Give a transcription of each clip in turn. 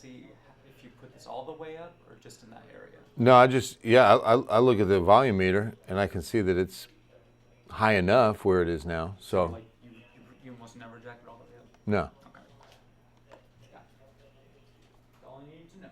see if you put this all the way up or just in that area? No, I look at the volume meter and I can see that it's high enough where it is now. So Like you almost never jack it all the way up? no. Okay. Yeah. That's all you need to know.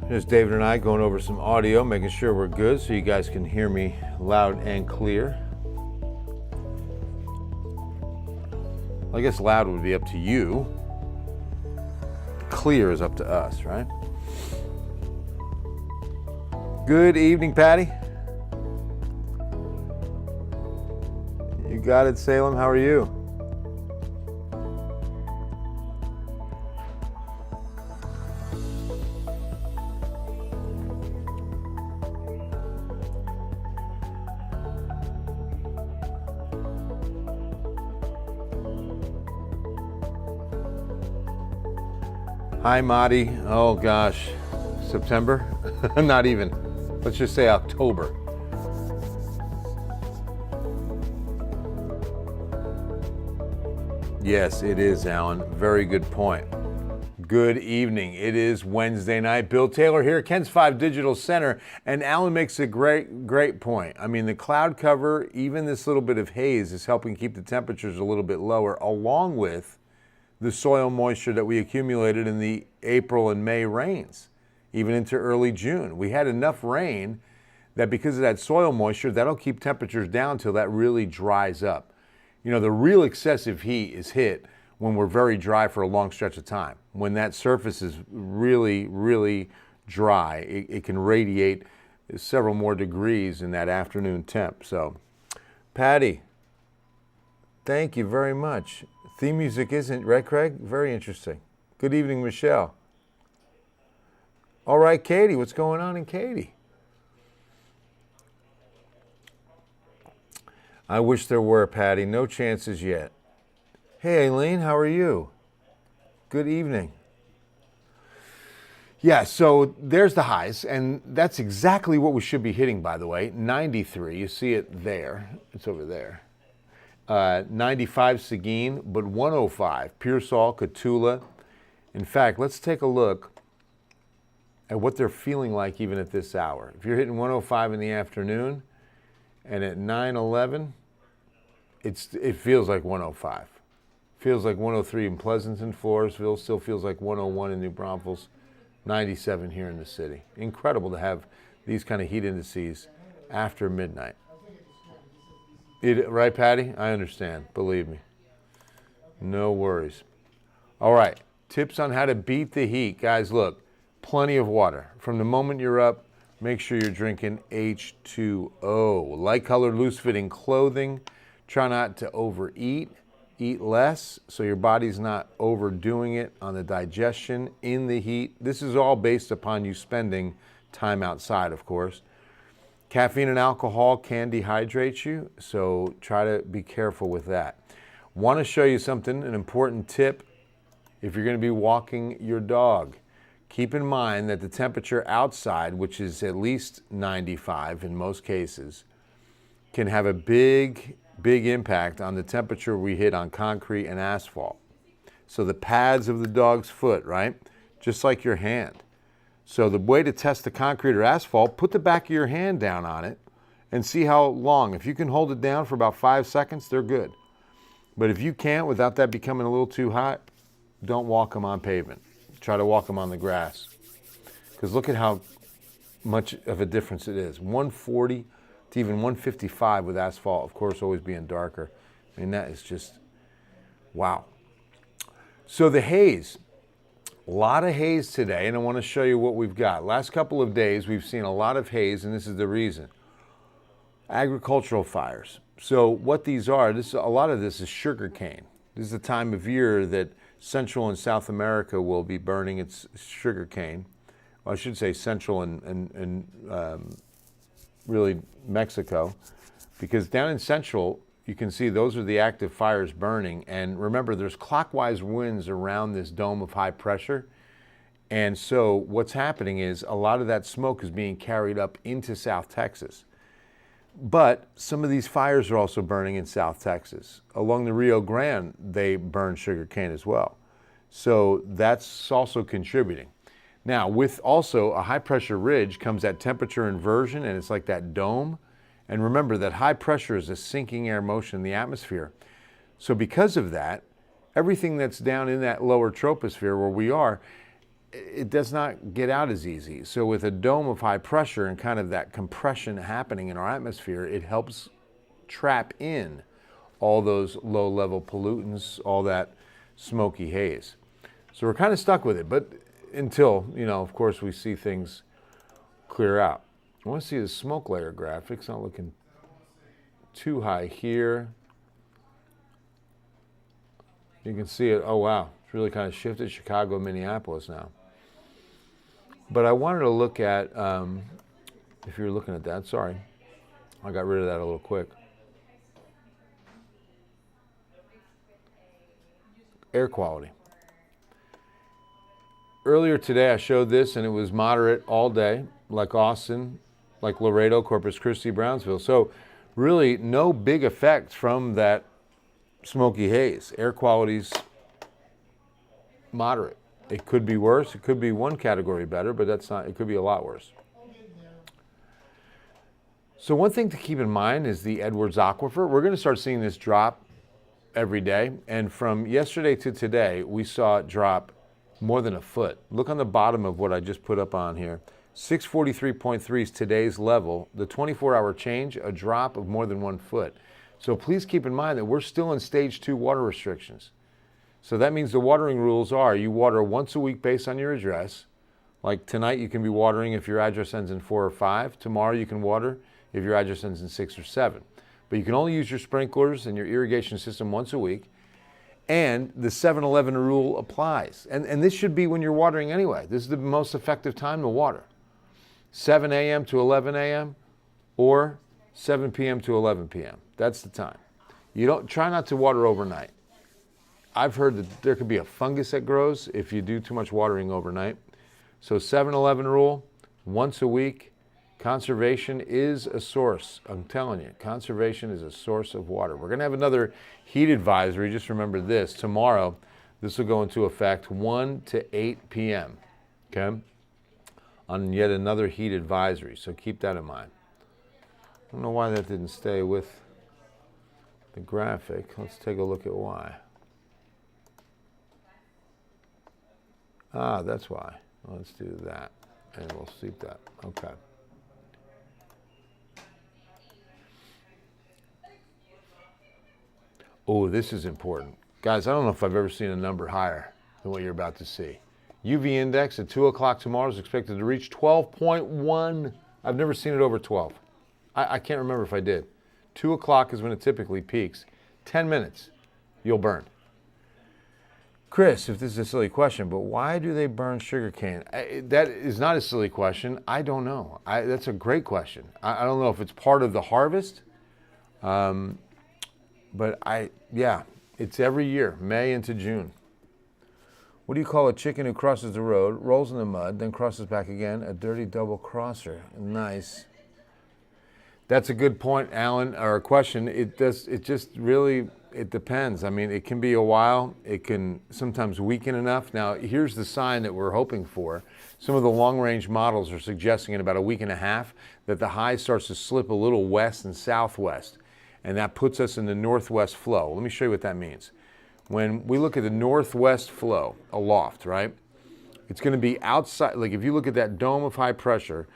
Here's David and I going over some audio, making sure we're good so you guys can hear me loud and clear. I guess loud would be up to you. Clear is up to us, right? Good evening, Patty. You got it, Salem. How are you? Hi, Marty. Oh gosh, September? Not even. Let's just say October. Yes, it is, Alan. Very good point. Good evening. It is Wednesday night. Bill Taylor here, Ken's 5 Digital Center, and Alan makes a great point. I mean, the cloud cover, even this little bit of haze, is helping keep the temperatures a little bit lower, along with the soil moisture that we accumulated in the April and May rains, even into early June. We had enough rain that because of that soil moisture, that'll keep temperatures down till that really dries up. You know, the real excessive heat is hit when we're very dry for a long stretch of time. When that surface is really dry, it can radiate several more degrees in that afternoon temp. So, Patty, thank you very much. Theme music isn't, right, Craig? Very interesting. Good evening, Michelle. All right, Katie, what's going on in Katie? I wish there were, Patty. No chances yet. Hey, Aileen, how are you? Good evening. Yeah, so there's the highs, and that's exactly what we should be hitting, by the way. 93, you see it there. It's over there. 95 Seguin, but 105 Pearsall, Cotulla. In fact, let's take a look at what they're feeling like even at this hour. If you're hitting 105 in the afternoon, and at 9:11, it feels like 105. Feels like 103 in Pleasanton, Floresville. Still feels like 101 in New Braunfels. 97 here in the city. Incredible to have these kind of heat indices after midnight. Right, Patty? I understand. Believe me. No worries. All right. Tips on how to beat the heat. Guys, look. Plenty of water. From the moment you're up, make sure you're drinking H2O. Light-colored, loose-fitting clothing. Try not to overeat. Eat less so your body's not overdoing it on the digestion in the heat. This is all based upon you spending time outside, of course. Caffeine and alcohol can dehydrate you, so try to be careful with that. Want to show you something, an important tip if you're going to be walking your dog. Keep in mind that the temperature outside, which is at least 95 in most cases, can have a big impact on the temperature we hit on concrete and asphalt. So the pads of the dog's foot, right? Just like your hand. So the way to test the concrete or asphalt, put the back of your hand down on it and see how long. If you can hold it down for about 5 seconds, they're good. But if you can't, without that becoming a little too hot, don't walk them on pavement. Try to walk them on the grass. Because look at how much of a difference it is. 140 to even 155 with asphalt, of course, always being darker. I mean, that is just, wow. So the haze, a lot of haze today, and I want to show you what we've got. Last couple of days, we've seen a lot of haze, and this is the reason. Agricultural fires. So what these are, a lot of this is sugar cane. This is the time of year that Central and South America will be burning its sugar cane. Well, I should say Central and really Mexico. because down in central, you can see those are the active fires burning. And remember, there's clockwise winds around this dome of high pressure. And so what's happening is a lot of that smoke is being carried up into South Texas. But some of these fires are also burning in South Texas. Along the Rio Grande, they burn sugarcane as well. So that's also contributing. Now, with also a high pressure ridge comes that temperature inversion, and it's like that dome. And remember that high pressure is a sinking air motion in the atmosphere. So because of that, everything that's down in that lower troposphere where we are, it does not get out as easy. So with a dome of high pressure and kind of that compression happening in our atmosphere, it helps trap in all those low-level pollutants, all that smoky haze. So we're kind of stuck with it, but until, of course, we see things clear out. I want to see the smoke layer graphics. Not looking too high here. You can see it. Oh, wow. It's really kind of shifted Chicago, Minneapolis now. But I wanted to look at, if you're looking at that, sorry. I got rid of that a little quick. Air quality. Earlier today I showed this and it was moderate all day, like Austin, like Laredo, Corpus Christi, Brownsville. So really no big effect from that smoky haze. Air quality's moderate. It could be worse. It could be one category better, but that's not, it could be a lot worse. So one thing to keep in mind is the Edwards Aquifer. We're going to start seeing this drop every day. And from yesterday to today, we saw it drop more than a foot. Look on the bottom of what I just put up on here. 643.3 is today's level. The 24-hour change, a drop of more than 1 foot. So please keep in mind that we're still in stage 2 water restrictions. So that means the watering rules are you water once a week based on your address. Like tonight you can be watering if your address ends in 4 or 5. Tomorrow you can water if your address ends in 6 or 7. But you can only use your sprinklers and your irrigation system once a week. And the 7-11 rule applies. And this should be when you're watering anyway. This is the most effective time to water. 7 a.m. to 11 a.m. or 7 p.m. to 11 p.m. That's the time. You don't try not to water overnight. I've heard that there could be a fungus that grows if you do too much watering overnight. So 7-11 rule, once a week. Conservation is a source. I'm telling you, conservation is a source of water. We're going to have another heat advisory. Just remember this. Tomorrow, this will go into effect 1 to 8 p.m. Okay? On yet another heat advisory. So keep that in mind. I don't know why that didn't stay with the graphic. Let's take a look at why. Ah, that's why. Let's do that. And we'll sleep that. Okay. Oh, this is important. Guys, I don't know if I've ever seen a number higher than what you're about to see. UV index at 2 o'clock tomorrow is expected to reach 12.1. I've never seen it over 12. I can't remember if I did. 2 o'clock is when it typically peaks. 10 minutes, you'll burn. Chris, if this is a silly question, but why do they burn sugarcane? That is not a silly question. I don't know. That's a great question. I don't know if it's part of the harvest. But yeah, it's every year, May into June. What do you call a chicken who crosses the road, rolls in the mud, then crosses back again? A dirty double crosser. Nice. That's a good point, Alan, or a question. It just really depends. I mean, it can be a while. It can sometimes weaken enough. Now, here's the sign that we're hoping for. Some of the long-range models are suggesting in about a week and a half that the high starts to slip a little west and southwest. And that puts us in the northwest flow. Let me show you what that means. When we look at the northwest flow, aloft, right? It's going to be outside. Like if you look at that dome of high pressure,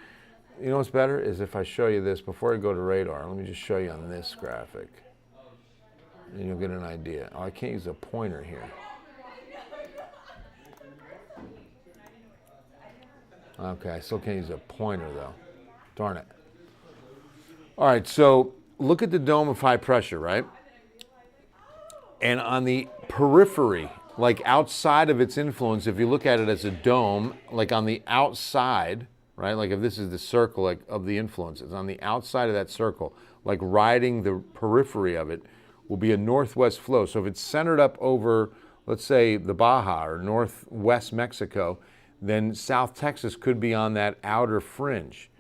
you know what's better is if I show you this before I go to radar. Let me just show you on this graphic. And you'll get an idea. Oh, I can't use a pointer here. Okay, I still can't use a pointer though. Darn it. All right, so look at the dome of high pressure, right? And on the periphery, like outside of its influence, if you look at it as a dome, like on the outside, right? Like if this is the circle of the influences, on the outside of that circle, like riding the periphery of it, will be a northwest flow. So if it's centered up over, let's say, the Baja or northwest Mexico, then South Texas could be on that outer fringe.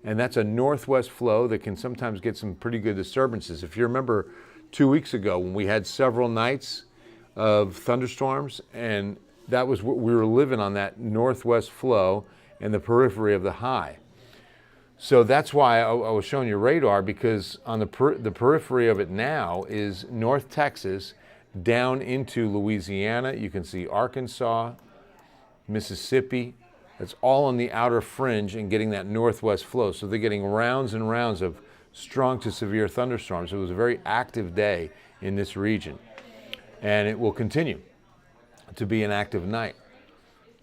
And that's a northwest flow that can sometimes get some pretty good disturbances. If you remember 2 weeks ago when we had several nights of thunderstorms, and that was what we were living on, that northwest flow and the periphery of the high. So that's why I was showing you radar, because on the periphery of it now is North Texas down into Louisiana. You can see Arkansas, Mississippi. That's all on the outer fringe and getting that northwest flow. So they're getting rounds and rounds of strong to severe thunderstorms. It was a very active day in this region, and it will continue to be an active night.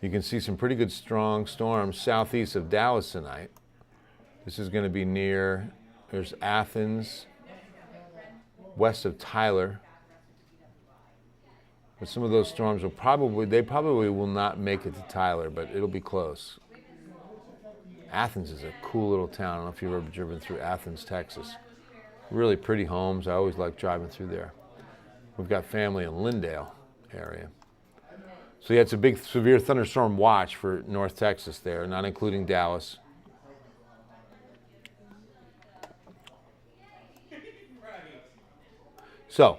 You can see some pretty good strong storms southeast of Dallas tonight. This is going to be near, there's Athens, west of Tyler. But some of those storms will probably will not make it to Tyler, but it'll be close. Athens is a cool little town. I don't know if you've ever driven through Athens, Texas. Really pretty homes. I always like driving through there. We've got family in Lindale area. So yeah, it's a big severe thunderstorm watch for North Texas there, not including Dallas. So,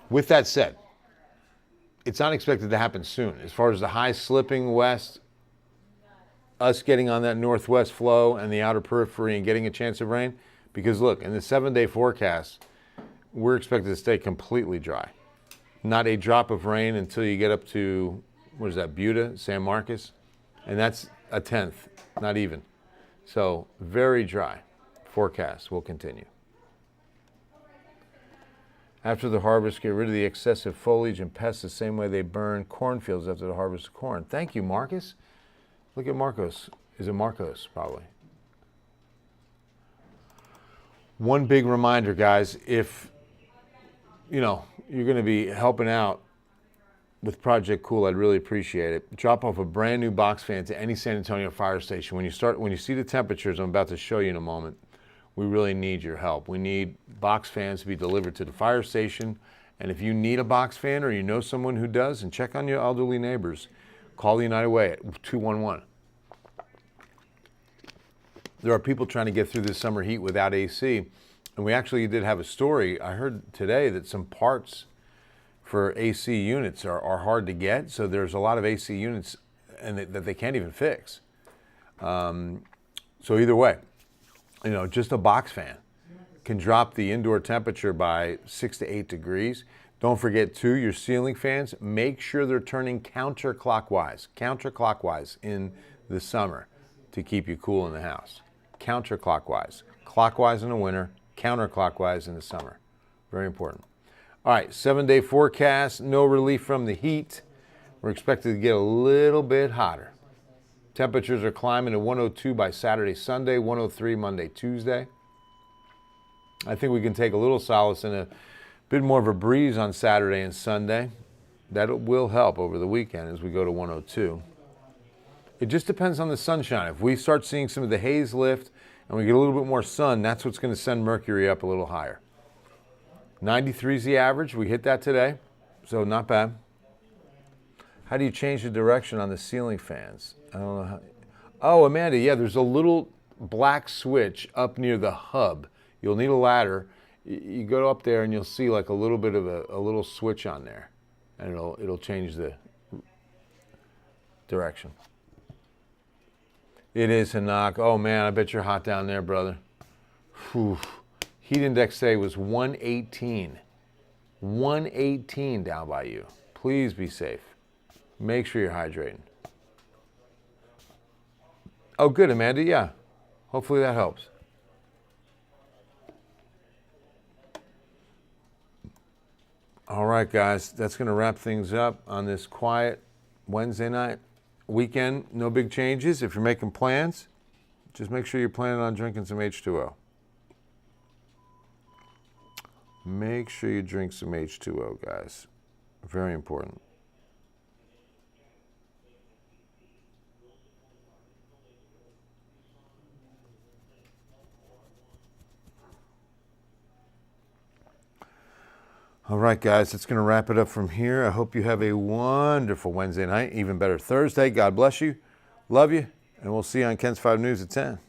with that said, it's not expected to happen soon. As far as the high slipping west, us getting on that northwest flow and the outer periphery and getting a chance of rain, because look, in the 7-day forecast, we're expected to stay completely dry. Not a drop of rain until you get up to, what is that, Buda, San Marcos? And that's a tenth, not even. So, very dry. Forecast will continue. After the harvest, get rid of the excessive foliage and pests the same way they burn cornfields after the harvest of corn. Thank you, Marcus. Look at Marcos. Is it Marcos? Probably. One big reminder, guys, if you're going to be helping out with Project Cool, I'd really appreciate it. Drop off a brand new box fan to any San Antonio fire station. When you see the temperatures I'm about to show you in a moment, we really need your help. We need box fans to be delivered to the fire station. And if you need a box fan or you know someone who does, and check on your elderly neighbors, call the United Way at 211. There are people trying to get through this summer heat without AC. And we actually did have a story. I heard today that some parts for AC units are hard to get. So there's a lot of AC units that they can't even fix. So either way, just a box fan can drop the indoor temperature by 6 to 8 degrees. Don't forget, too, your ceiling fans, make sure they're turning counterclockwise in the summer to keep you cool in the house. Counterclockwise. Clockwise in the winter, counterclockwise in the summer. Very important. All right, 7-day forecast, no relief from the heat. We're expected to get a little bit hotter. Temperatures are climbing to 102 by Saturday, Sunday, 103 Monday, Tuesday. I think we can take a little solace in a bit more of a breeze on Saturday and Sunday. That will help over the weekend as we go to 102. It just depends on the sunshine. If we start seeing some of the haze lift and we get a little bit more sun, that's what's going to send mercury up a little higher. 93 is the average. We hit that today, so not bad. How do you change the direction on the ceiling fans? I don't know how. Oh, Amanda, yeah, there's a little black switch up near the hub. You'll need a ladder. You go up there and you'll see like a little bit of a little switch on there, and it'll change the direction. It is, Hanak. Oh man, I bet you're hot down there, brother. Whew. Heat index today was 118. 118 down by you. Please be safe. Make sure you're hydrating. Oh, good, Amanda. Yeah. Hopefully that helps. All right, guys. That's going to wrap things up on this quiet Wednesday night. Weekend, no big changes. If you're making plans, just make sure you're planning on drinking some H2O. Make sure you drink some H2O, guys. Very important. All right, guys, that's going to wrap it up from here. I hope you have a wonderful Wednesday night, even better Thursday. God bless you. Love you. And we'll see you on Ken's 5 News at 10.